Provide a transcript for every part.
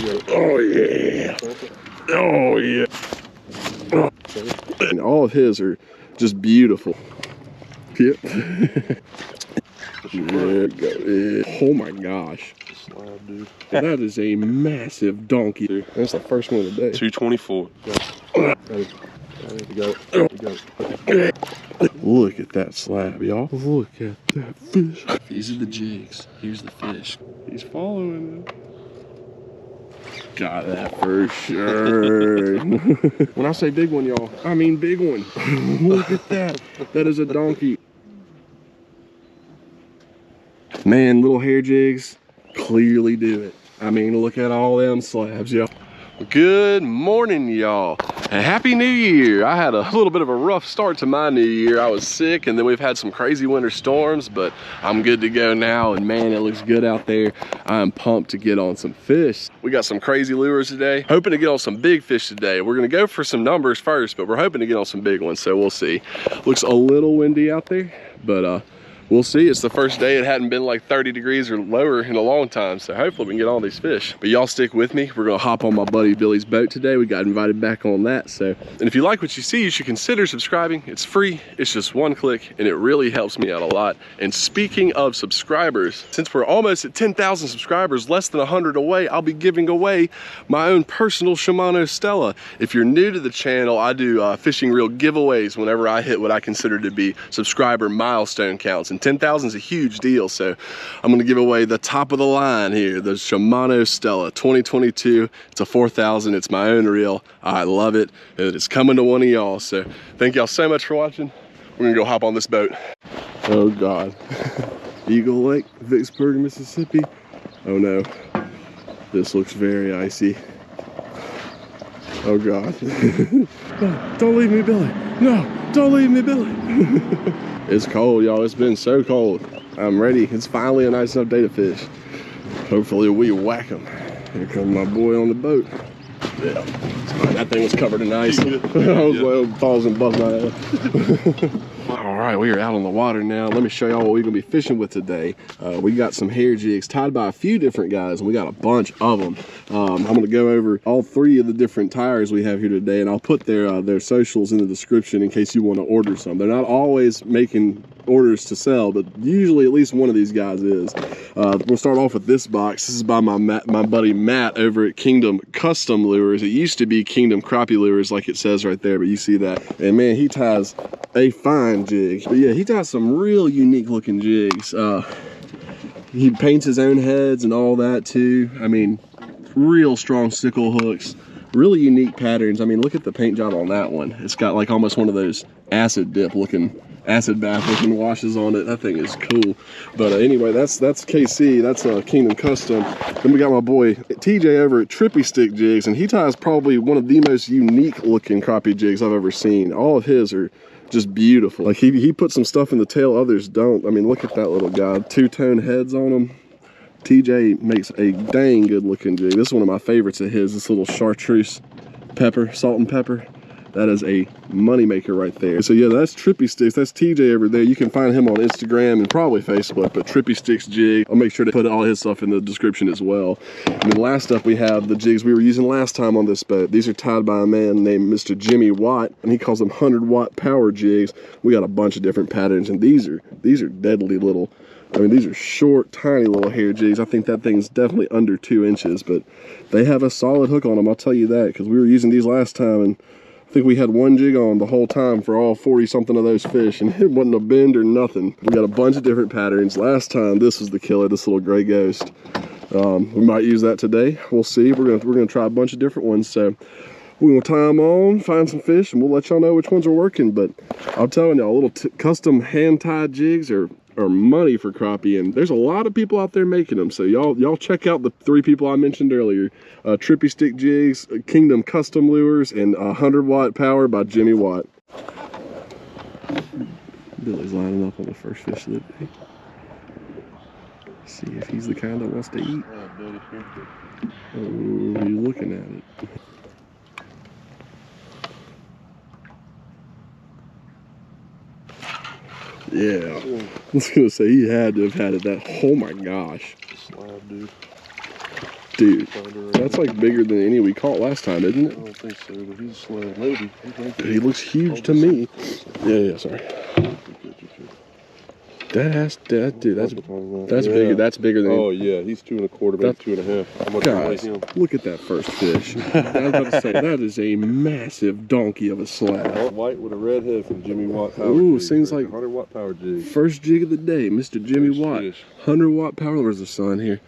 Oh yeah. Oh yeah. And all of his are just beautiful. Yep. There we go. Yeah. Oh my gosh. Slab, dude. That is a massive donkey. Dude. That's the first one of the day. 224. Look at that slab, y'all. Look at that fish. These are the jigs. Here's the fish. He's following it. Got that for sure. When I say big one, y'all, I mean big one. Look at that. That is a donkey. Man, little hair jigs clearly do it. I mean, look at all them slabs, y'all. Good morning, y'all, and Happy New Year. I had a little bit of a rough start to my new year. I was sick, and then we've had some crazy winter storms, but I'm good to go now, and man, it looks good out there. I'm pumped to get on some fish. We got some crazy lures today. Hoping to get on some big fish today. We're gonna go for some numbers first, but we're hoping to get on some big ones, so we'll see. Looks a little windy out there, but we'll see. It's the first day it hadn't been like 30 degrees or lower in a long time, so hopefully we can get all these fish. But y'all stick with me. We're gonna hop on my buddy Billy's boat today. We got invited back on that. So, and if you like what you see, you should consider subscribing. It's free. It's just one click, and it really helps me out a lot. And speaking of subscribers, since we're almost at 10,000 subscribers, less than 100 away, I'll be giving away my own personal Shimano Stella. If you're new to the channel, I do fishing reel giveaways whenever I hit what I consider to be subscriber milestone counts. And 10,000 is a huge deal, so I'm gonna give away the top of the line here, the Shimano Stella 2022. It's a 4,000, it's my own reel. I love it, and it's coming to one of y'all, so thank y'all so much for watching. We're gonna go hop on this boat. Oh God. Eagle Lake, Vicksburg, Mississippi. Oh no, this looks very icy. Oh God. No, don't leave me, Billy. No, don't leave me, Billy. It's cold, y'all. It's been so cold. I'm ready. It's finally a nice enough day to fish. Hopefully we whack them. Here comes my boy on the boat. Yeah, that thing was covered in ice. I was like, balls and bust my head. All right, we are out on the water now. Let me show y'all what we're gonna be fishing with today. We got some hair jigs tied by a few different guys, and we got a bunch of them. I'm gonna go over all three of the different tires we have here today, and I'll put their socials in the description in case you want to order some. They're not always making orders to sell, but usually at least one of these guys is. We'll start off with this box. This is by my buddy Matt over at Kingdom Custom Lures. It used to be Kingdom Crappie Lures like it says right there, but you see that. And man, he ties a fine jig. But yeah, he ties some real unique looking jigs. He paints his own heads and all that too. I mean, real strong sickle hooks. Really unique patterns. I mean, look at the paint job on that one. It's got like almost one of those acid bath looking washes on it. That thing is cool. But anyway, that's KC. That's Kingdom Custom. Then we got my boy TJ over at Trippy Stick Jigs, and he ties probably one of the most unique looking crappie jigs I've ever seen. All of his are just beautiful. Like he put some stuff in the tail others don't. I mean, look at that little guy. Two-tone heads on them. TJ makes a dang good looking jig. This is one of my favorites of his, this little chartreuse pepper, salt and pepper. That is a money maker right there. So yeah, that's Trippy Sticks. That's TJ over there. You can find him on Instagram and probably Facebook, but Trippy Sticks Jig. I'll make sure to put all his stuff in the description as well. And then last up we have the jigs we were using last time on this boat. These are tied by a man named Mr. Jimmy Watt, and he calls them 100-watt power jigs. We got a bunch of different patterns, and these are deadly little. I mean, these are short, tiny little hair jigs. I think that thing's definitely under 2 inches, but they have a solid hook on them, I'll tell you that, because we were using these last time, and I think we had one jig on the whole time for all 40-something of those fish, and it wasn't a bend or nothing. We got a bunch of different patterns. Last time, this was the killer, this little gray ghost. We might use that today. We'll see. We're gonna try a bunch of different ones. So we're gonna tie them on, find some fish, and we'll let y'all know which ones are working. But I'm telling y'all, little custom hand-tied jigs are money for crappie, and there's a lot of people out there making them. So y'all check out the 3 people I mentioned earlier: Trippy Stick Jigs, Kingdom Custom Lures, and 100-watt power by Jimmy Watt. Billy's lining up on the first fish of the day. See if he's the kind that wants to eat. Oh, he's looking at it. Yeah, I was gonna say he had to have had it. Oh my gosh. Slab, dude. Dude, that's like bigger than any we caught last time, isn't it? I don't think so, but he's slow. Maybe. He looks huge to me. Yeah, sorry. Dude, that's bigger. That's bigger than. Oh yeah, he's 2 1/4, maybe 2 1/2. How much guys, him? look at that first fish. I was about to say that is a massive donkey of a slab. White with a red head from Jimmy Watt power. Ooh, seems like 100-watt power jig. First jig of the day, Mr. Jimmy First Watt. fish. 100-watt power. There's the sun here.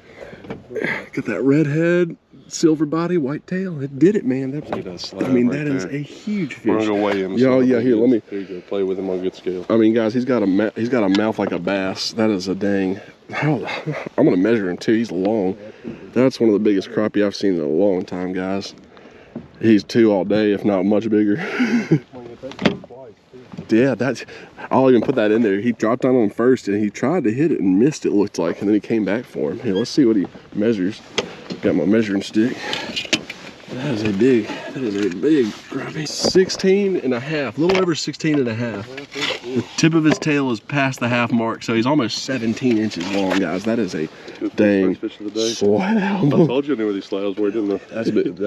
Got that red head, silver body, white tail. It did it, man. That is a huge fish. We're gonna go weigh him. Yeah, here. Let me. Here you go. Play with him on good scale. I mean, guys, he's got a mouth like a bass. That is a dang. I'm gonna measure him too. He's long. That's one of the biggest crappie I've seen in a long time, guys. He's 2 all day, if not much bigger. Yeah, I'll even put that in there. He dropped down on him first and he tried to hit it and missed, it looked like, and then he came back for him. Here, let's see what he measures. Got my measuring stick. That is a big crappie. 16 and a half, a little over 16 and a half. The tip of his tail is past the half mark, so he's almost 17 inches long, guys. That is a dang slab. I told you I knew where these slabs were, didn't I? That's big.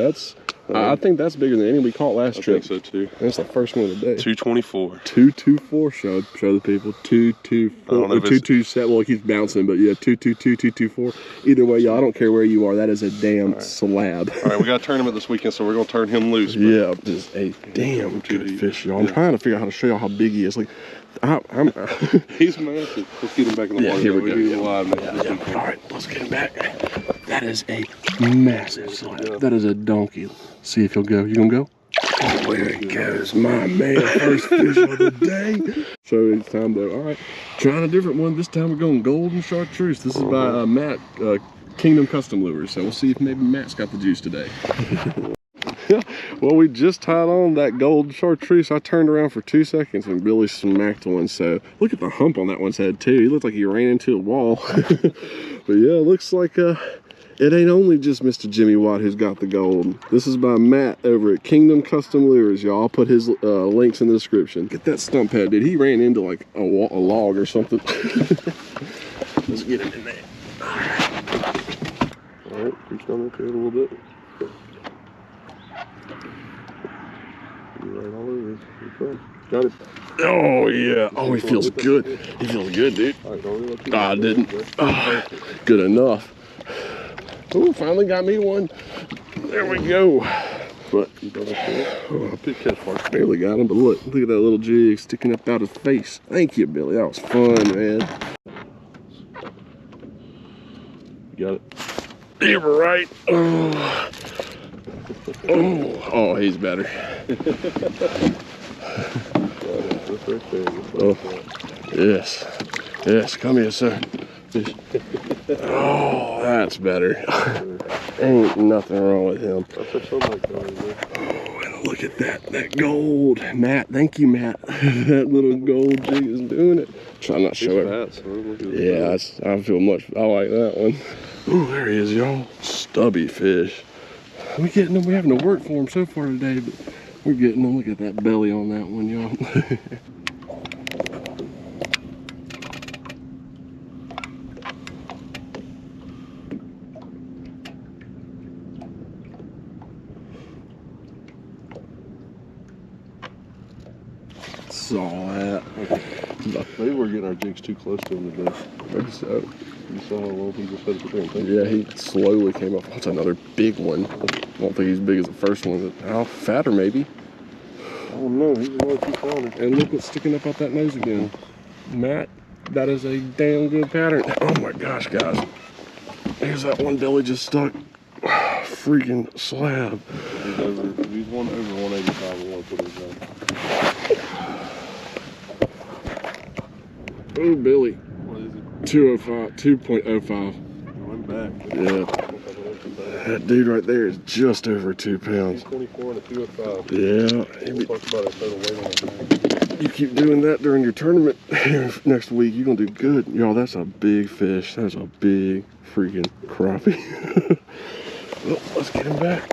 I think that's bigger than any we caught last trip. I think so too. That's the first one of the day. 224. 224. Show the people. 224. 227. Well, it keeps bouncing, but yeah, 222, 224. Either way, y'all, I don't care where you are. That is a damn slab. All right, we got a tournament this weekend, so we're gonna turn him loose. Yeah, just a damn good fish, y'all. I'm trying to figure out how to show y'all how big he is. Like, he's massive. Let's get him back in the water. Here we go. All right, let's get him back. That is a massive slab. That is a donkey. See if he'll go. You gonna go? Oh, there he goes, my man. First fish of the day. So it's time though. All right, trying a different one. This time we're going golden chartreuse. This is by Matt, Kingdom Custom Lures. So we'll see if maybe Matt's got the juice today. Well, we just tied on that golden chartreuse. I turned around for 2 seconds and Billy smacked one. So look at the hump on that one's head too. He looked like he ran into a wall. But yeah, it looks like it ain't only just Mr. Jimmy Watt who's got the gold. This is by Matt over at Kingdom Custom Lures, y'all. I'll put his links in the description. Get that stump head, dude. He ran into like a log or something. Let's get him in there. All right, keep coming up here a little bit. You're right all over it. Got it. Oh yeah. Oh, he feels good. He feels good, dude. All right, I didn't. Oh, good enough. Oh, finally got me one. There we go. But big catch mark. Barely got him, but look at that little jig sticking up out his face. Thank you, Billy. That was fun, man. You got it. You were right. Oh, he's better. Oh, yes. Yes, come here, sir. Oh, that's better. Ain't nothing wrong with him. Oh, and look at that gold. Matt, thank you, Matt. That little gold jig is doing it. Try not to show it. Yeah, I feel much. I like that one. Oh, there he is, y'all. Stubby fish. We're getting them. We're having to work for him so far today, but we're getting them. Look at that belly on that one, y'all. Saw that. Maybe we're getting our jigs too close to him today. Maybe so. You saw how long he just had to put in. Yeah, he slowly came up. That's another big one. I don't think he's big as the first one, but how fatter maybe. Oh no, he's only 2 pounders. And look what's sticking up out that nose again. Matt, that is a damn good pattern. Oh my gosh, guys. Here's that one belly just stuck. Freaking slab. He's one over 185. I want to put his down. Oh, Billy. What is it? 205, 2.05. Went back. Yeah. That dude right there is just over 2 pounds. 24 and a 205. Yeah. We'll talk about it total weight on that. You keep doing that during your tournament next week, you're going to do good. Y'all, that's a big fish. That's a big freaking crappie. Well, let's get him back.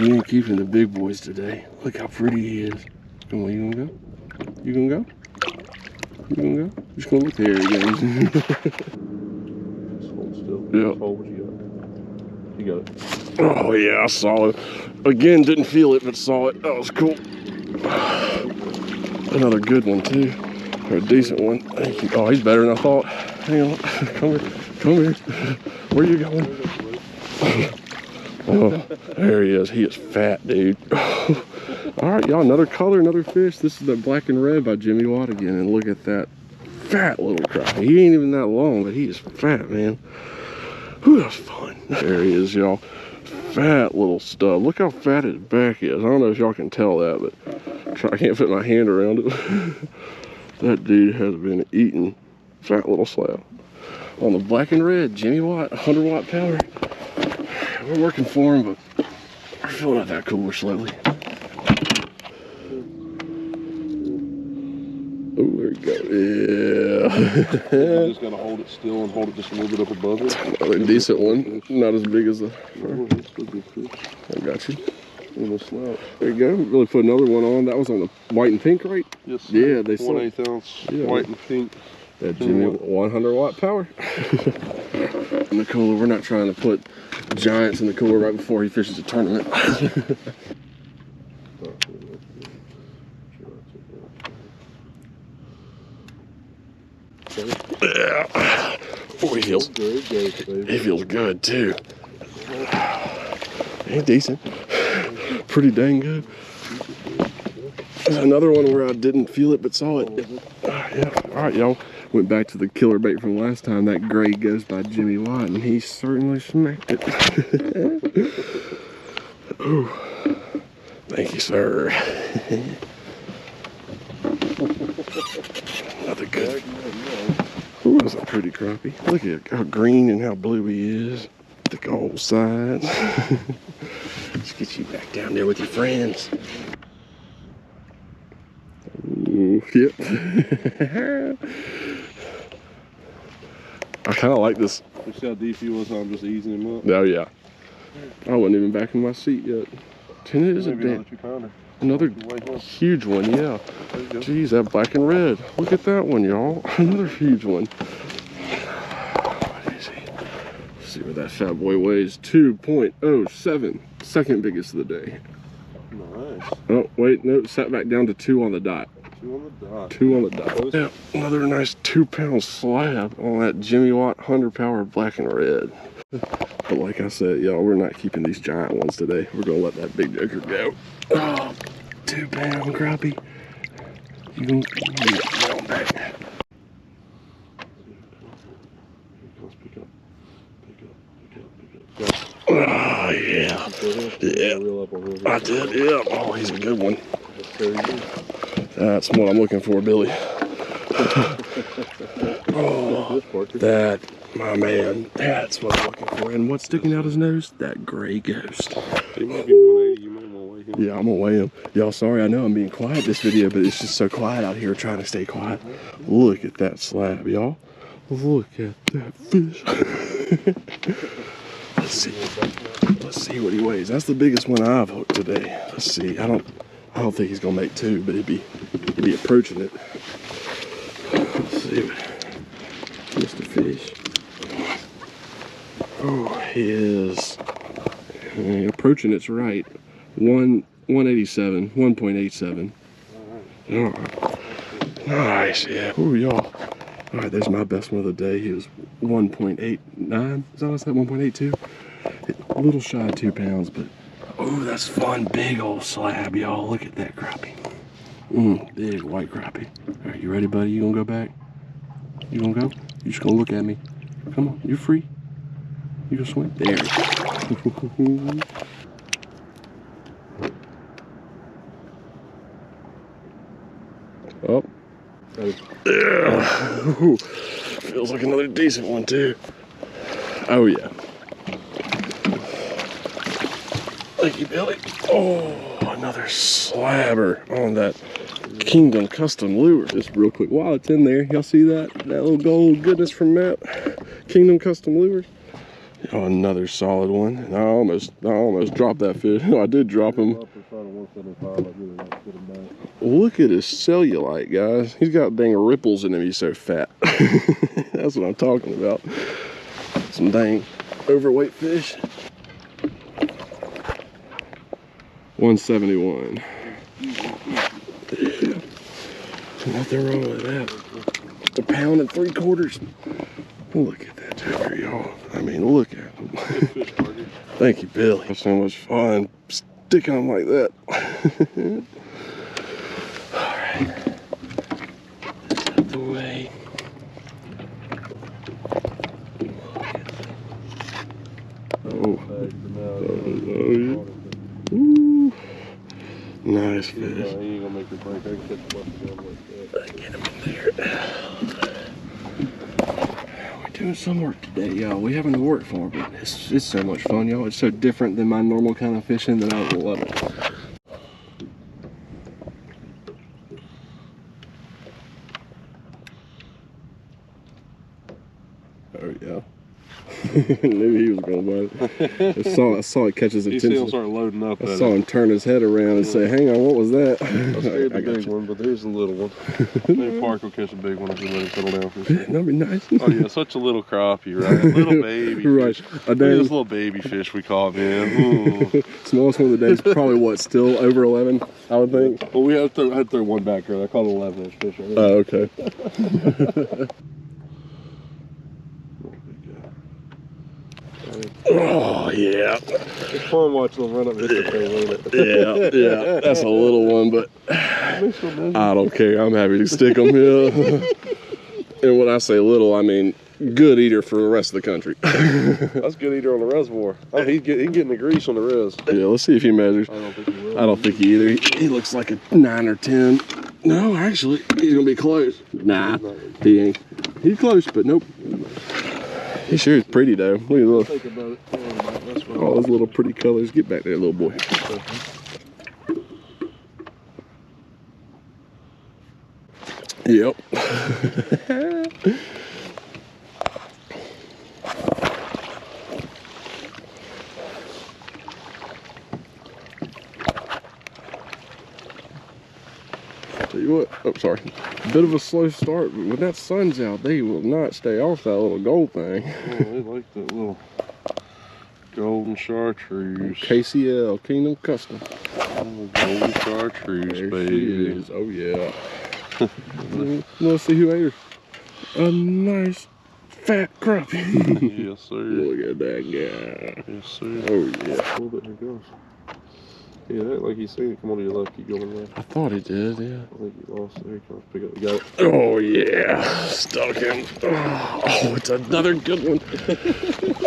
We ain't keeping the big boys today. Look how pretty he is. Come on, you gonna go? You gonna go? You gonna go? Just gonna look there again. Just hold still. Yeah. Just hold what you You got it. Oh yeah, I saw it. Again, didn't feel it, but saw it. That was cool. Another good one too, or a decent one. Oh, he's better than I thought. Hang on, come here, come here. Where are you going? Oh, there he is. He is fat, dude. All right, y'all, another color, another fish. This is the black and red by Jimmy Watt again, and look at that fat little crappie. He ain't even that long, but he is fat, man. Whew, that was fun. There he is, y'all. Fat little stub. Look how fat his back is. I don't know if y'all can tell that, but I can't fit my hand around it. That dude has been eating. Fat little slab. On the black and red, Jimmy Watt, 100 watt power. We're working for him, but we're filling out that cooler slowly. Oh, there we go. Yeah. You just gotta hold it still and hold it just a little bit up above it. Another decent one. Not as big as the. I got you. There you go. Really put another one on. That was on the white and pink, right? Yes. Sir. Yeah, they saw. 1/8 ounce white and pink. That Jimmy 100 watt power. In the cooler, we're not trying to put giants in the cooler right before he fishes a tournament. Yeah. Oh, he feels good. He feels good too. Ain't decent. Pretty dang good. There's another one where I didn't feel it but saw it. Yeah. All right, y'all. Went back to the killer bait from last time. That gray ghost by Jimmy Watt, and he certainly smacked it. Oh, thank you, sir. Another good. Ooh, that's a pretty crappie. Look at how green and how blue he is. The gold sides. Let's get you back down there with your friends. Ooh, yep. I kind of like this. You see how deep he was? I'm just easing him up. Oh yeah. I wasn't even back in my seat yet. And it is a damn. Another huge one, yeah. Jeez, that black and red. Look at that one, y'all. Another huge one. What is he? Let's see what that fat boy weighs. 2.07. Second biggest of the day. Nice. Oh, wait, no, sat back down to 2 on the dot. 2 on the dot. 2 on the dot. Yeah, another nice 2-pound slab on that Jimmy Watt 100 power black and red. But like I said, y'all, we're not keeping these giant ones today. We're gonna let that big joker go. Oh, 2-pound crappie. You can get on back. Oh yeah. Yeah. I did, yeah. Oh, he's a good one. That's what I'm looking for, Billy. Oh, that, my man, that's what I'm looking for. And what's sticking out his nose? That gray ghost. He might be 180, you might want to weigh him. Yeah, I'm gonna weigh him. Y'all, sorry, I know I'm being quiet this video, but it's just so quiet out here trying to stay quiet. Look at that slab, y'all. Look at that fish. Let's see what he weighs. That's the biggest one I've hooked today. Let's see. I don't think he's gonna make 2, but he'd be approaching it. Let's see what Mr. Fish. Oh, he is approaching it's right. 187, 1.87. All right. Nice, yeah. Oh, y'all. All right, there's my best one of the day. He was 1.89. Is that what I said? 1.82. A little shy of 2 pounds, but oh, that's fun. Big old slab, y'all. Look at that crappie. Big white crappie. All right, you ready, buddy? You gonna go back? You gonna go? You just gonna look at me? Come on, you free? You gonna swim? There we go. Oh. Yeah. Feels like another decent one too. Oh yeah. Thank you, Billy. Oh, another slabber on that Kingdom Custom lure. Just real quick while it's in there, y'all see that? That little gold goodness from Matt. Kingdom Custom lures. Oh, another solid one. And I almost dropped that fish. I did drop him. Look at his cellulite, guys. He's got dang ripples in him. He's so fat. That's what I'm talking about. Some dang overweight fish. 171. Yeah. Nothing wrong with that. A pound and 3/4. Look at that jigger, y'all. I mean, look at him. Thank you, Billy. It's so much fun sticking them like that. All right. Out the way. Oh. Ooh. Nice fish. He ain't gonna make your break. I can catch a bunch of them like that. Get him in there. We're doing some work today, y'all. We having to work for it, but it's so much fun, y'all. It's so different than my normal kind of fishing that I love it. Oh yeah. Knew he was gonna bite it. I saw it catch his attention. You see him start loading up. I saw him turn his head around and say, "Hang on, what was that?" I scared the big one, but there's a little one. Maybe Park will catch a big one if we let him settle down for a second. That'd be nice. Oh yeah, such a little crappie, right? Little baby Right. fish. Look at this little baby fish we caught, man. Ooh. Smallest one of the day is probably what, still over 11, I would think. Well, we had to throw one back here. I caught an 11-inch fish. Right? Oh, okay. Oh yeah. It's fun watching them run up and hit the thing, ain't it? Yeah. That's a little one, but I don't care. I'm happy to stick them here. And when I say little, I mean good eater for the rest of the country. That's a good eater on the reservoir. Oh, he's getting the grease on the res. Yeah, let's see if he measures. I don't think he will. I don't think he either. He looks like a 9 or 10. No, actually, he's gonna be close. Nah, he ain't. He's close, but nope. He sure is pretty though. Look at those. Think about it. All those little pretty colors. Get back there, little boy. Yep. Tell you what, oh sorry, a bit of a slow start, but when that sun's out, they will not stay off that little gold thing. Oh, they like that little golden chartreuse. KCL, Kingdom Custom. Oh, golden chartreuse, There baby. she is. Oh yeah. Let's see who ate her. A nice fat crappie. Yes, sir. Look at that guy. Yes, sir. Oh yeah. A little bit, here it goes. Yeah, that, like he's seen it come on to your left, keep going left. I thought he did, yeah. I think he lost. There he comes. Pick up. You got it. Oh yeah. Stuck him. Oh, it's another good one.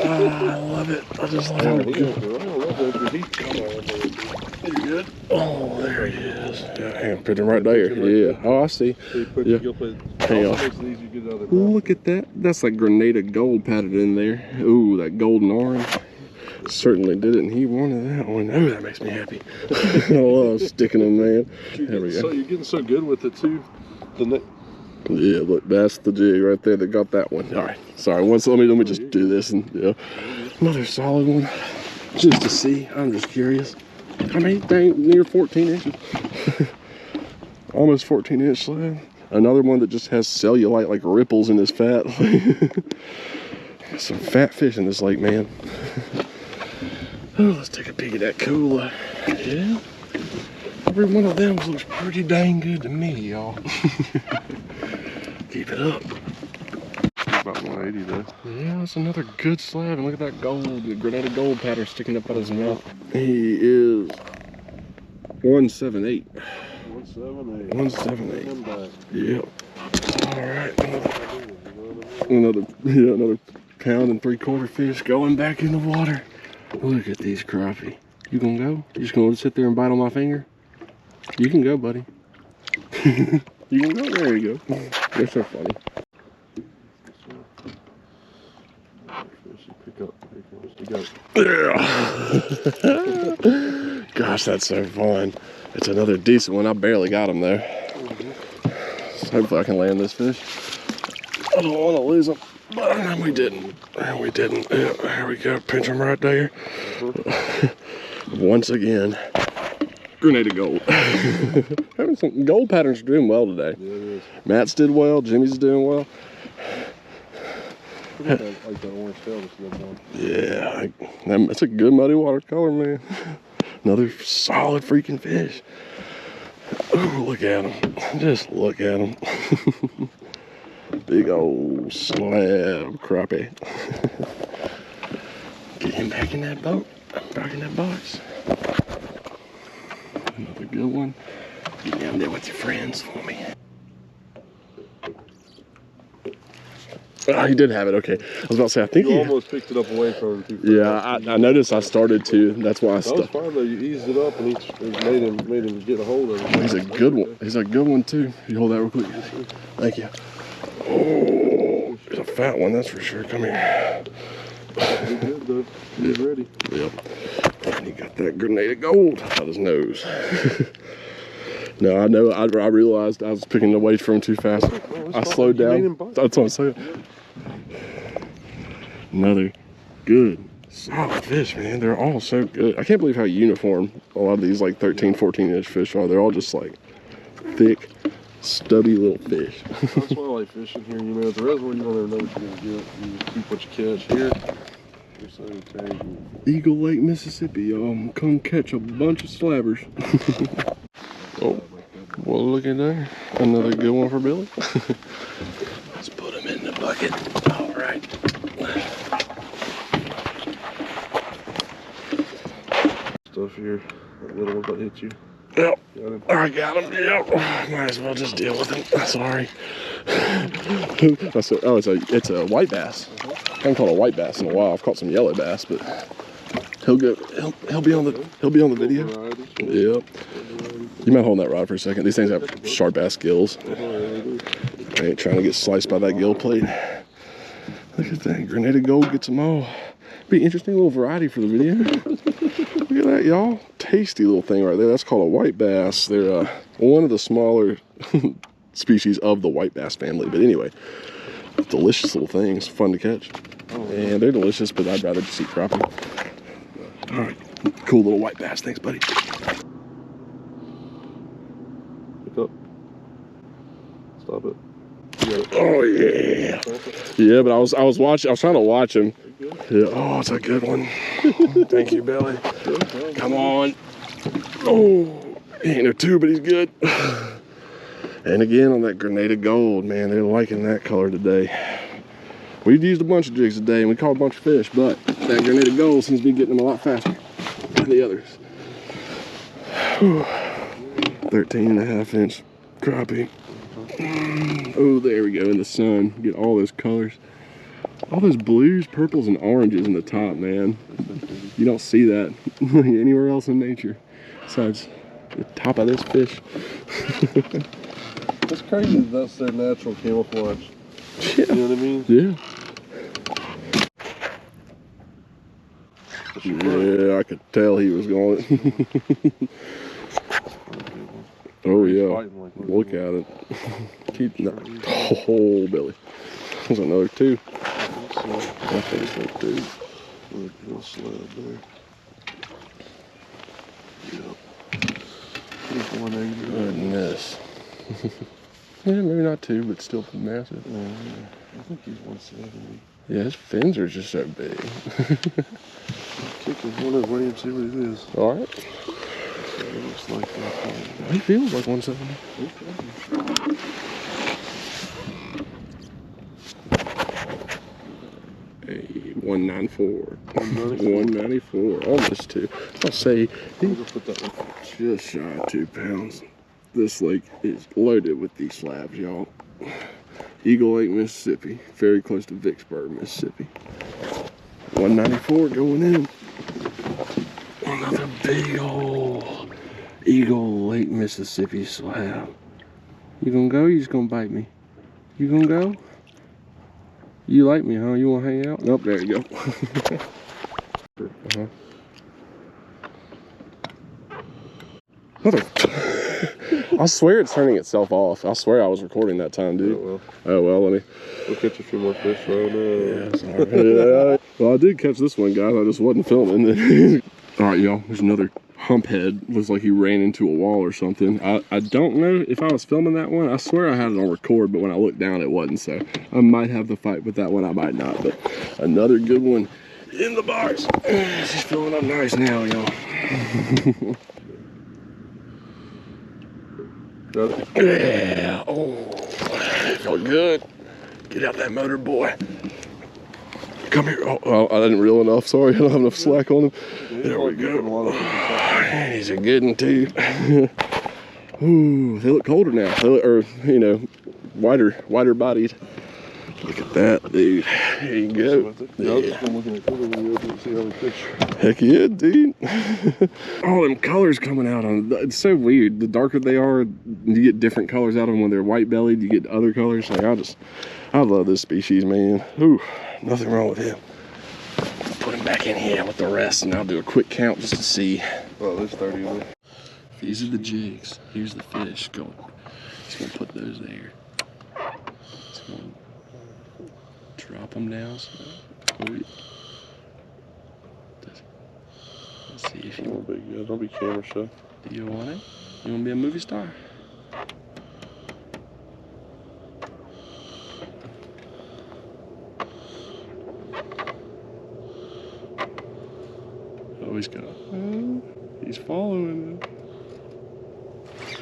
I love it. I just love Oh, it. I love that. You good? Oh, there he is. Yeah, hang on, put him right there. Yeah. Oh, I see. Yeah. Hang on. Look at that. That's like Grenada gold patterned in there. Ooh, that golden orange. Certainly did it, and he wanted that one. Oh, that makes me happy. I love sticking them, man. There we go. So you're getting so good with it too. Yeah, look, that's the jig right there that got that one. All right, sorry. Let me just do this, and yeah, another solid one, just to see. I'm just curious. I mean, dang, near 14 inches, almost 14-inch slab. Another one that just has cellulite like ripples in his fat. Some fat fish in this lake, man. Oh, let's take a peek at that cooler. Yeah, every one of them looks pretty dang good to me, y'all. Keep it up. About 180 though. Yeah, that's another good slab. And look at that gold, the Grenada gold pattern sticking up out of his mouth. He is 178. 178. 178. Yep. All right, another pound and 3/4 fish going back in the water. Look at these crappie. You gonna go? You just gonna sit there and bite on my finger? You can go, buddy. You can go. There you go. They're so funny. Pick up. There Yeah. Gosh, that's so fun. It's another decent one. I barely got him though. So hopefully I can land this fish. I don't want to lose him. But we didn't. We didn't. Yeah, there we go. Pinch him right there. Once again, Grenada gold. Having some gold patterns are doing well today. Yeah, it is. Matt's did well. Jimmy's doing well. Like that orange tail, this little one. Yeah, that's a good muddy water color, man. Another solid freaking fish. Oh, look at him. Just look at him. Big old slab crappie. Get him back in that boat. Back in that box. Another good one. Get down there with your friends for me. Oh, he did have it. Okay. I was about to say, I think you he almost picked it up away from him. Yeah, I noticed I started to. That's why I stopped. That was fine though. You eased it up and it made him get a hold of it. He's a good one. He's a good one too. You hold that real quick. Thank you. Oh, it's a fat one, that's for sure. Come here. He's good though. He's ready. Yep. And he got that grenade of gold out his nose. No, I know. I realized I was picking the weight from him too fast. I slowed down. That's what I'm saying. Another good, solid fish, man. They're all so good. I can't believe how uniform a lot of these like 13, 14-inch fish are. They're all just like thick, stubby little fish. That's why I like fishing here. You know, at the reservoir, you don't ever know what you're gonna get. You just keep what you catch here. Eagle Lake, Mississippi, y'all. Come catch a bunch of slabbers. Oh, well, look at there. Another good one for Billy. Let's put him in the bucket. All right. Stuff here. That little one that hit you. Yep. I got him. Yep. Might as well just deal with him. Sorry. Oh, it's a white bass. I haven't caught a white bass in a while. I've caught some yellow bass, but he'll be on the video. Yep. You might hold that rod for a second. These things have sharp ass gills. I ain't trying to get sliced by that gill plate. Look at that. Grenaded gold gets them all. Be interesting little variety for the video. Look at that, y'all. Tasty little thing right there. That's called a white bass. They're one of the smaller species of the white bass family. But anyway, delicious little things. Fun to catch. And they're delicious, but I'd rather just eat crappie. All right. Cool little white bass. Thanks, buddy. Pick up. Stop it. Oh yeah. Yeah, but I was trying to watch him. Yeah. Oh, it's a good one. Thank you, Billy. Come on. Oh, he ain't no two, but he's good. And again on that grenaded gold, man, they're liking that color today. We've used a bunch of jigs today and we caught a bunch of fish, but that grenaded gold seems to be getting them a lot faster than the others. 13.5-inch crappie. Oh, there we go in the sun. Get all those colors. All those blues, purples, and oranges in the top, man. You don't see that anywhere else in nature besides the top of this fish. It's crazy that's their natural camouflage. Yeah. You know what I mean? Yeah. Yeah, I could tell he was going. Oh yeah, look at it. Keep that. Oh, Billy. There's another two. I think so too. Little slab there. Yep. Goodness. Yeah, maybe not two, but still massive. I think he's 170. Yeah, his fins are just so big. Kick him on his way and see what it is. All right. It looks like that. He feels like 170. Hey, 194. 194. Almost two. I'll say just shy of 2 pounds. This lake is loaded with these slabs, y'all. Eagle Lake, Mississippi. Very close to Vicksburg, Mississippi. 194 going in. Another big old Eagle Lake, Mississippi slab. You gonna go or you just gonna bite me? You gonna go? You like me, huh? You wanna hang out? Nope, there you go. Another. I swear it's turning itself off. I swear I was recording that time, dude. Oh well, let me. We'll catch a few more fish right now. Yeah, sorry. Yeah. Well, I did catch this one, guys. I just wasn't filming. All right, y'all. There's another hump head. Looks like he ran into a wall or something. I don't know if I was filming that one. I swear I had it on record, but when I looked down, it wasn't. So I might have the fight with that one. I might not. But another good one in the box. She's filling up nice now, y'all. Yeah. Oh, felt good. Get out that motor, boy. Come here. Oh, I didn't reel enough. Sorry, I don't have enough slack on him. There we go. Oh, he's a good one too. Ooh, they look colder now. They look, or you know, wider bodied. Look at that, dude. There you go. Yeah. Heck yeah, dude. All them colors coming out on it's so weird. The darker they are, you get different colors out of them. When they're white bellied, you get other colors. Like I love this species, man. Ooh, nothing wrong with him. Put him back in here with the rest, and I'll do a quick count just to see. Oh, there's 30 of them. These are the jigs. Here's the fish. He's gonna put those there. He's gonna drop them down. So, let's see if you want to be good. Don't be camera shy. Do you want it? You want to be a movie star? Oh, he's following it.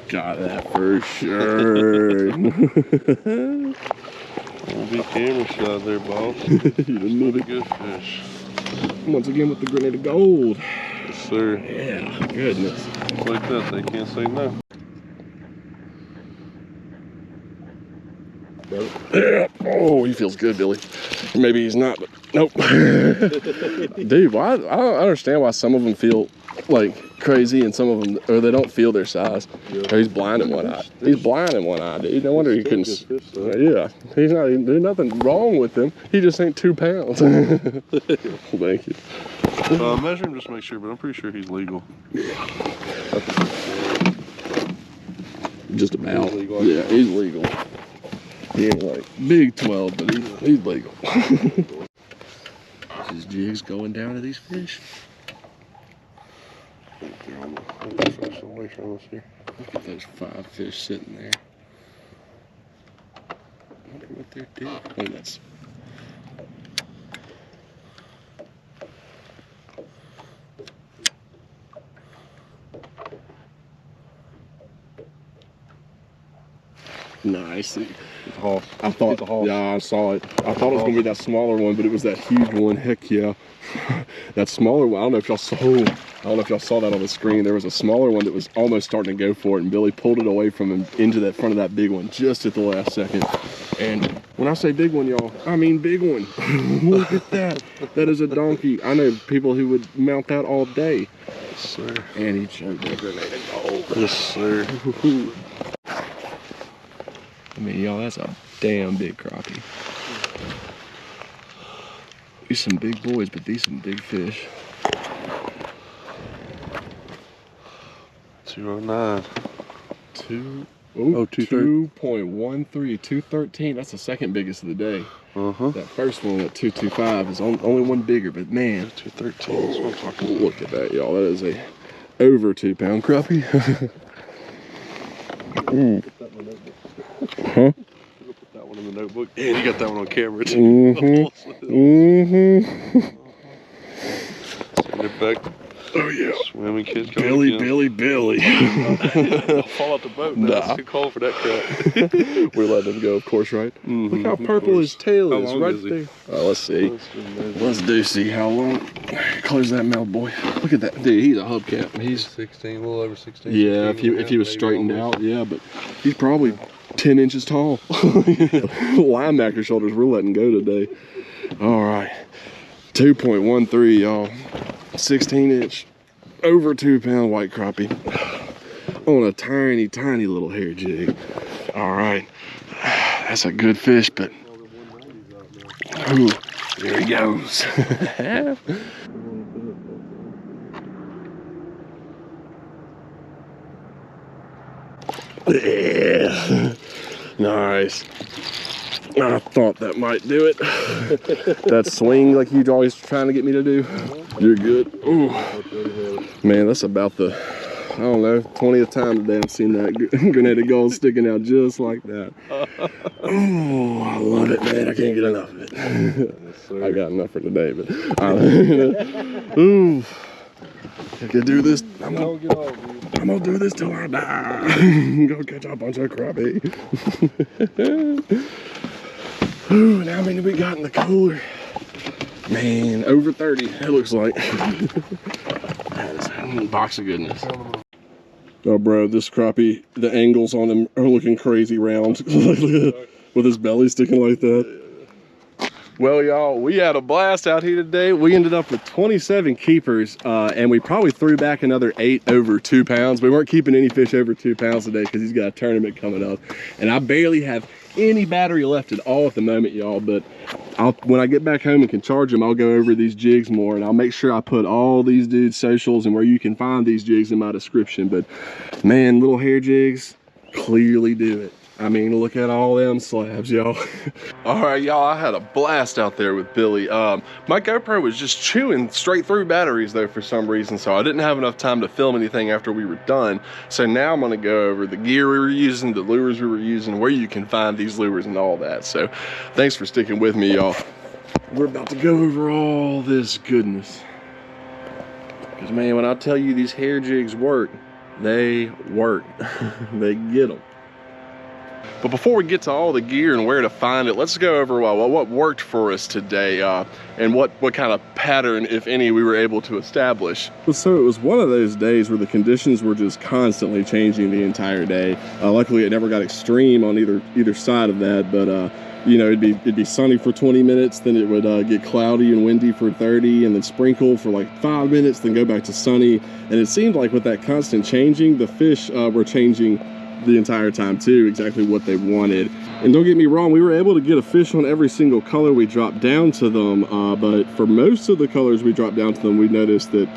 Got that for sure. Don't be camera shy there, boss. You didn't need a good fish. Once again with the grenade of gold. Yes, sir. Yeah, goodness. Just like that, they can't say no. Yeah. Oh, he feels good, Billy. Maybe he's not, but nope. Dude, why? I don't understand why some of them feel like crazy and some of them, or they don't feel their size. Yeah. Oh, he's blind in one eye. He's blind in one eye, dude. No wonder he couldn't. Yeah, he's not. There's nothing wrong with him. He just ain't 2 pounds. Thank you. Measure him just to make sure, but I'm pretty sure he's legal. Just about. Yeah, he's legal. He ain't like big 12, but he's legal. This is Jigs going down to these fish. Look at those 5 fish sitting there. I wonder what they're doing. Oh, that's... Nice. I thought, yeah, I saw it. I thought it was gonna be that smaller one, but it was that huge one. Heck yeah. That smaller one, I don't know if y'all saw that on the screen. There was a smaller one that was almost starting to go for it, and Billy pulled it away from him into that front of that big one just at the last second. And when I say big one, y'all, I mean big one. Look at that. That is a donkey. I know people who would mount that all day. Yes, sir. And he choked a grenade of gold. Yes, sir. I mean, y'all, that's a damn big crappie. These some big boys, but these some big fish. 209. 2.13. 213. That's the second biggest of the day. That first one at 225 is only one bigger, but man, 213. That's what I'm talking about. Look at that, y'all. That is a over 2 pound crappie. Huh? Put that one in the notebook. And you got that one on camera too. Send it back. Oh yeah. Swimming kids. Billy. Don't fall out the boat. Nah. It's too cold for that crap. We're letting him go, of course, right? Look how purple his tail is right there. Let's see. Let's see how long. Close that mouth, boy. Look at that, dude. He's a hubcap. He's 16, a little over 16. Yeah, if he was straightened out, yeah, but he's probably 10 inches tall. Linebacker shoulders we're letting go today. All right, 2.13, y'all. 16-inch, over 2 pound white crappie on a tiny, tiny little hair jig. All right, that's a good fish, but ooh, there he goes. Yeah, nice. I thought that might do it. That swing like you're always trying to get me to do. You're good. Ooh. Man, that's about the, I don't know, 20th time today I've seen that grenade of gold sticking out just like that. Oh, I love it, man. I can't get enough of it. Yes, I got enough for today, but ooh. I can do this. I'm Don't get off, dude. gonna do this till I die. Go catch a bunch of crappie. Ooh, and how many we got in the cooler? Man, over 30, it looks like. That is a box of goodness. Oh, bro, this crappie, the angles on him are looking crazy round. With his belly sticking like that. Well, y'all, we had a blast out here today. We ended up with 27 keepers, and we probably threw back another 8 over 2 pounds. We weren't keeping any fish over 2 pounds today because he's got a tournament coming up. And I barely have any battery left at all at the moment, y'all. But when I get back home and can charge them, I'll go over these jigs more, and I'll make sure I put all these dudes' socials and where you can find these jigs in my description. But man, little hair jigs clearly do it. I mean, look at all them slabs, y'all. All right, y'all, I had a blast out there with Billy. My GoPro was just chewing straight through batteries though for some reason, so I didn't have enough time to film anything after we were done. So now I'm gonna go over the gear we were using, the lures we were using, where you can find these lures and all that. So thanks for sticking with me, y'all. We're about to go over all this goodness. Because man, when I tell you these hair jigs work, they work. They get them. But before we get to all the gear and where to find it, let's go over what worked for us today and what kind of pattern, if any, we were able to establish. So it was one of those days where the conditions were just constantly changing the entire day. Luckily, it never got extreme on either side of that, but you know, it'd be sunny for 20 minutes, then it would get cloudy and windy for 30, and then sprinkle for like 5 minutes, then go back to sunny. And it seemed like with that constant changing, the fish were changing the entire time too, exactly what they wanted. And don't get me wrong, we were able to get a fish on every single color we dropped down to them, but for most of the colors we dropped down to them, we noticed that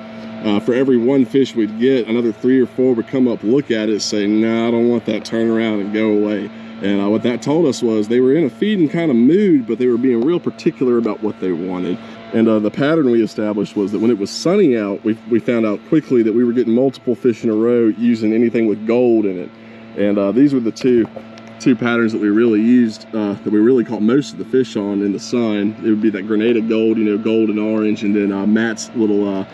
for every one fish we'd get, another 3 or 4 would come up, look at it, say, nah, I don't want that, turn around and go away. And what that told us was they were in a feeding kind of mood, but they were being real particular about what they wanted. And the pattern we established was that when it was sunny out, we found out quickly that we were getting multiple fish in a row using anything with gold in it. And these were the two patterns that we really used, that we really caught most of the fish on in the sun. It would be that Grenada gold, you know, gold and orange, and then Matt's little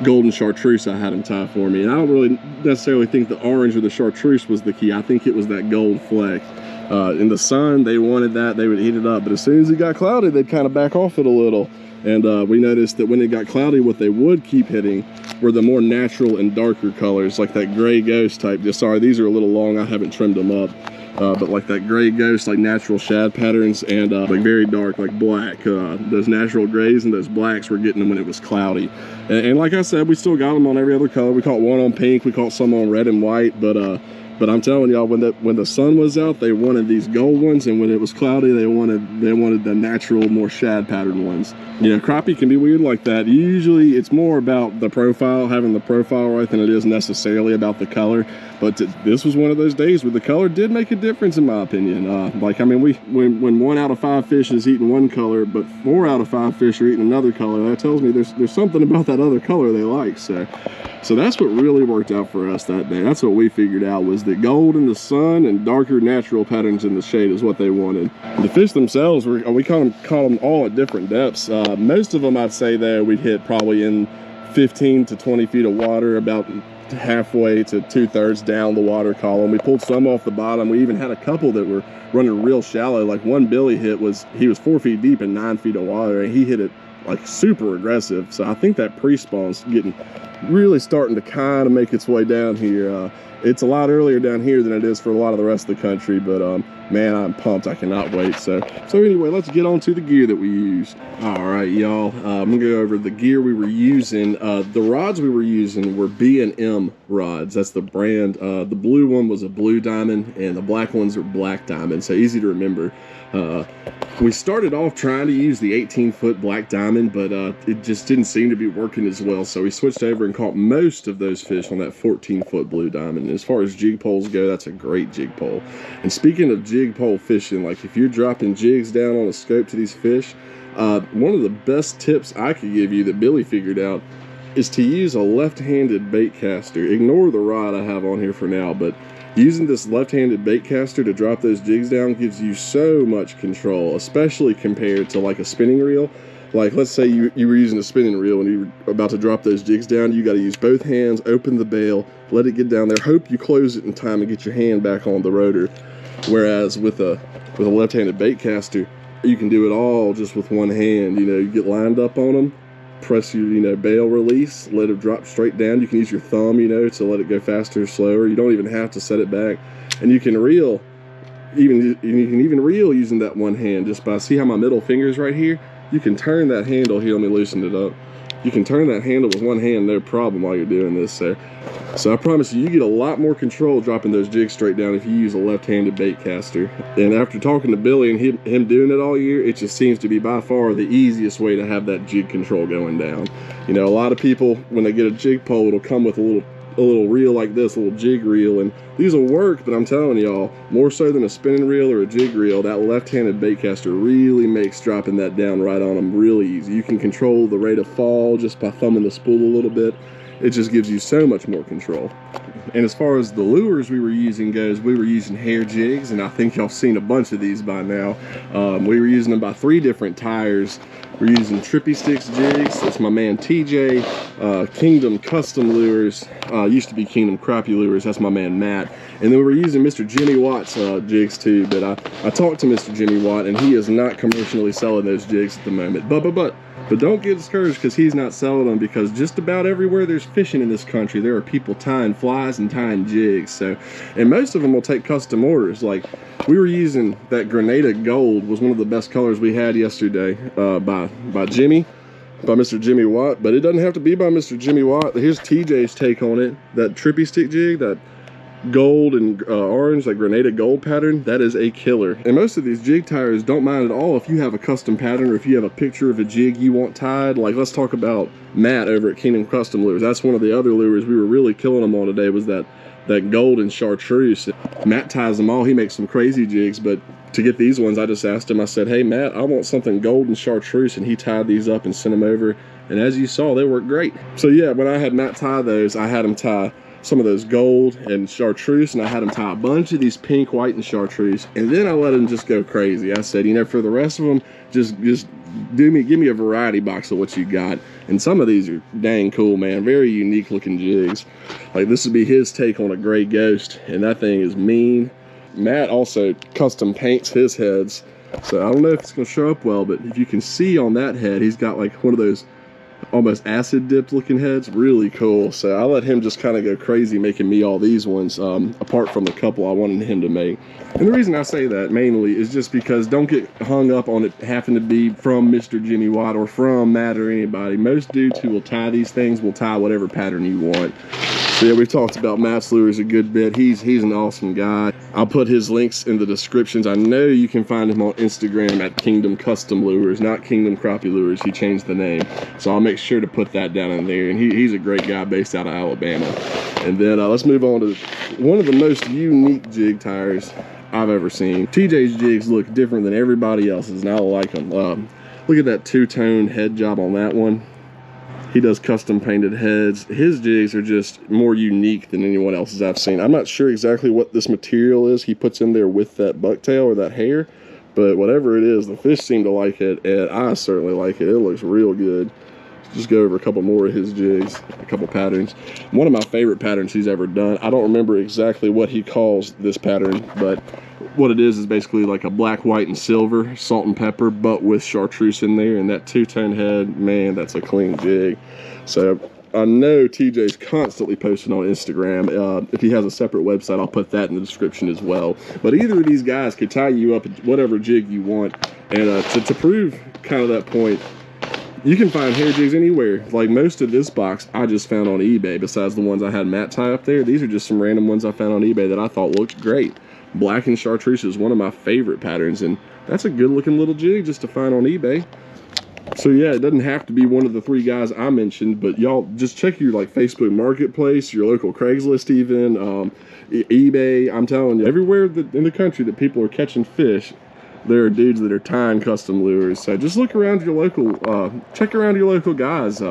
golden chartreuse I had him tie for me. And I don't really necessarily think the orange or the chartreuse was the key. I think it was that gold fleck. In the sun, they wanted that, they would eat it up. But as soon as it got cloudy, they'd kind of back off it a little. And we noticed that when it got cloudy, what they would keep hitting were the more natural and darker colors, like that gray ghost type. Just sorry, these are a little long, I haven't trimmed them up. But like that gray ghost, like natural shad patterns, and like very dark, like black. Those natural grays and those blacks were getting them when it was cloudy. And like I said, we still got them on every other color. We caught one on pink, we caught some on red and white, but I'm telling y'all, when the sun was out, they wanted these gold ones, and when it was cloudy, they wanted the natural, more shad pattern ones. You know, crappie can be weird like that. Usually, it's more about the profile, having the profile right, than it is necessarily about the color. But this was one of those days where the color did make a difference, in my opinion. Like, I mean, when 1 out of 5 fish is eating one color, but 4 out of 5 fish are eating another color, that tells me there's something about that other color they like. So that's what really worked out for us that day. That's what we figured out, was that gold in the sun and darker natural patterns in the shade is what they wanted. The fish themselves, we caught them all at different depths. Most of them, I'd say, though, we'd hit probably in 15 to 20 feet of water, about halfway to 2/3 down the water column. We pulled some off the bottom. We even had a couple that were running real shallow. Like one Billy hit he was 4 feet deep in 9 feet of water, and he hit it like super aggressive. So I think that pre-spawn's really starting to kind of make its way down here. It's a lot earlier down here than it is for a lot of the rest of the country, but man, I'm pumped. I cannot wait. So anyway, let's get on to the gear that we used. All right, y'all, I'm gonna go over the gear we were using. The rods we were using were BnM rods. That's the brand. The blue one was a Blue Diamond, and the black ones are Black Diamond, so easy to remember. We started off trying to use the 18-foot Black Diamond, but it just didn't seem to be working as well, so we switched over and caught most of those fish on that 14-foot Blue Diamond. And as far as jig poles go, that's a great jig pole. And speaking of jig pole fishing, like if you're dropping jigs down on a scope to these fish, one of the best tips I could give you that Billy figured out is to use a left-handed bait caster. Ignore the rod I have on here for now, but using this left-handed bait caster to drop those jigs down gives you so much control, especially compared to like a spinning reel. Like, let's say you were using a spinning reel and you were about to drop those jigs down. You got to use both hands, open the bail, let it get down there, hope you close it in time and get your hand back on the rotor. Whereas with a left-handed bait caster, you can do it all just with one hand. You know, you get lined up on them, press your, bail release, let it drop straight down. You can use your thumb, to let it go faster or slower. You don't even have to set it back. And you can reel, you can even reel using that one hand just by, see how my middle finger is right here? You can turn that handle, here, let me loosen it up. You can turn that handle with one hand, no problem, while you're doing this. So I promise you, you get a lot more control dropping those jigs straight down if you use a left-handed bait caster. And after talking to Billy and him doing it all year, it just seems to be by far the easiest way to have that jig control going down. A lot of people, when they get a jig pole, it'll come with a little reel like this, a little jig reel, and these will work, but I'm telling y'all, more so than a spinning reel or a jig reel, that left-handed bait caster really makes dropping that down right on them really easy. You can control the rate of fall just by thumbing the spool a little bit. It just gives you so much more control. And as far as the lures we were using goes, we were using hair jigs, and I think y'all seen a bunch of these by now. We were using them by 3 different tires. We're using Trippy Stix jigs. That's my man TJ. Kingdom Custom Lures. Used to be Kingdom Crappie Lures. That's my man Matt. And then we're using Mr. Jimmy Watt's jigs too. But I talked to Mr. Jimmy Watt, and he is not commercially selling those jigs at the moment. But don't get discouraged because he's not selling them, because just about everywhere there's fishing in this country, there are people tying flies and tying jigs. So, and most of them will take custom orders. Like, we were using that Grenada Gold, was one of the best colors we had yesterday, by Mr. Jimmy Watt. But it doesn't have to be by Mr. Jimmy Watt. Here's TJ's take on it. That Trippy stick jig, that gold and orange, like Grenada Gold pattern, that is a killer. And most of these jig tires don't mind at all if you have a custom pattern or if you have a picture of a jig you want tied. Like, let's talk about Matt over at Kingdom Custom Lures. That's one of the other lures we were really killing them on today, was that gold and chartreuse. Matt ties them all. He makes some crazy jigs, but to get these ones, I just asked him, I said, hey Matt, I want something gold and chartreuse, and he tied these up and sent them over, and as you saw, they worked great. So yeah, when I had Matt tie those, I had him tie some of those gold and chartreuse, and I had him tie a bunch of these pink, white, and chartreuse, and then I let him just go crazy. I said, for the rest of them, just give me a variety box of what you got. And some of these are dang cool, man. Very unique looking jigs. Like, this would be his take on a gray ghost, and that thing is mean. Matt also custom paints his heads, so I don't know if it's gonna show up well, but if you can see on that head, he's got like one of those almost acid dipped looking heads. Really cool. So I let him just kind of go crazy making me all these ones, apart from the couple I wanted him to make. And the reason I say that mainly is just because don't get hung up on it having to be from Mr. Jimmy Watt or from Matt or anybody. Most dudes who will tie these things will tie whatever pattern you want. So yeah, we've talked about Matt's lures a good bit. He's an awesome guy. I'll put his links in the descriptions. I know you can find him on Instagram at Kingdom Custom Lures, not Kingdom Crappie Lures. He changed the name. So I'll make sure to put that down in there. And he's a great guy based out of Alabama. And then let's move on to one of the most unique jig tires I've ever seen. TJ's jigs look different than everybody else's, and I like them. Look at that two-tone head job on that one. He does custom painted heads. His jigs are just more unique than anyone else's I've seen. I'm not sure exactly what this material is he puts in there with that bucktail or that hair, but whatever it is, the fish seem to like it, and I certainly like it. It looks real good. Just go over a couple more of his jigs, a couple patterns. One of my favorite patterns he's ever done, I don't remember exactly what he calls this pattern, but what it is basically like a black, white, and silver salt and pepper, but with chartreuse in there, and that two-tone head, man, that's a clean jig. So I know TJ's constantly posting on Instagram. If he has a separate website, I'll put that in the description as well. But either of these guys could tie you up whatever jig you want, and to prove kind of that point, you can find hair jigs anywhere. Like, most of this box I just found on eBay. Besides the ones I had Matt tie up there, these are just some random ones I found on eBay that I thought looked great. Black and chartreuse is one of my favorite patterns, and that's a good looking little jig just to find on eBay. So yeah, it doesn't have to be one of the 3 guys I mentioned, but y'all just check your Facebook Marketplace, your local Craigslist even, eBay. I'm telling you, everywhere in the country that people are catching fish, there are dudes that are tying custom lures. So just look around your local, check around your local guys.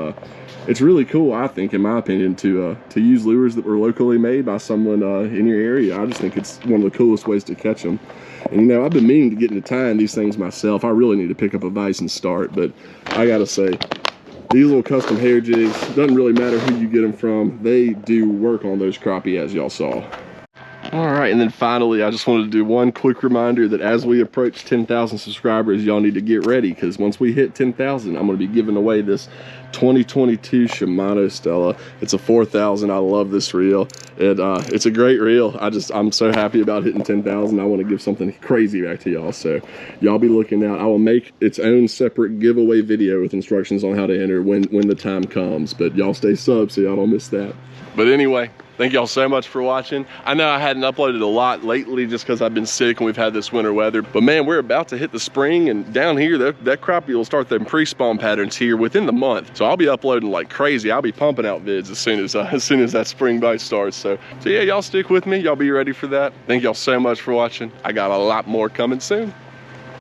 It's really cool, I think, in my opinion, to use lures that were locally made by someone in your area. I just think it's one of the coolest ways to catch them. And you know, I've been meaning to get into tying these things myself. I really need to pick up a vise and start, but I gotta say, these little custom hair jigs, doesn't really matter who you get them from, they do work on those crappie, as y'all saw. All right, and then finally, I just wanted to do one quick reminder that as we approach 10,000 subscribers, y'all need to get ready, because once we hit 10,000, I'm gonna be giving away this 2022 Shimano Stella. It's a 4,000. I love this reel. It's a great reel. I'm so happy about hitting 10,000. I want to give something crazy back to y'all. So y'all be looking out. I will make its own separate giveaway video with instructions on how to enter when the time comes. But y'all stay sub so y'all don't miss that. But anyway, thank y'all so much for watching. I know I hadn't uploaded a lot lately just because I've been sick and we've had this winter weather, but man, we're about to hit the spring, and down here, that crappie will start them pre-spawn patterns here within the month. So I'll be uploading like crazy. I'll be pumping out vids as soon as that spring bite starts. So yeah, y'all stick with me. Y'all be ready for that. Thank y'all so much for watching. I got a lot more coming soon.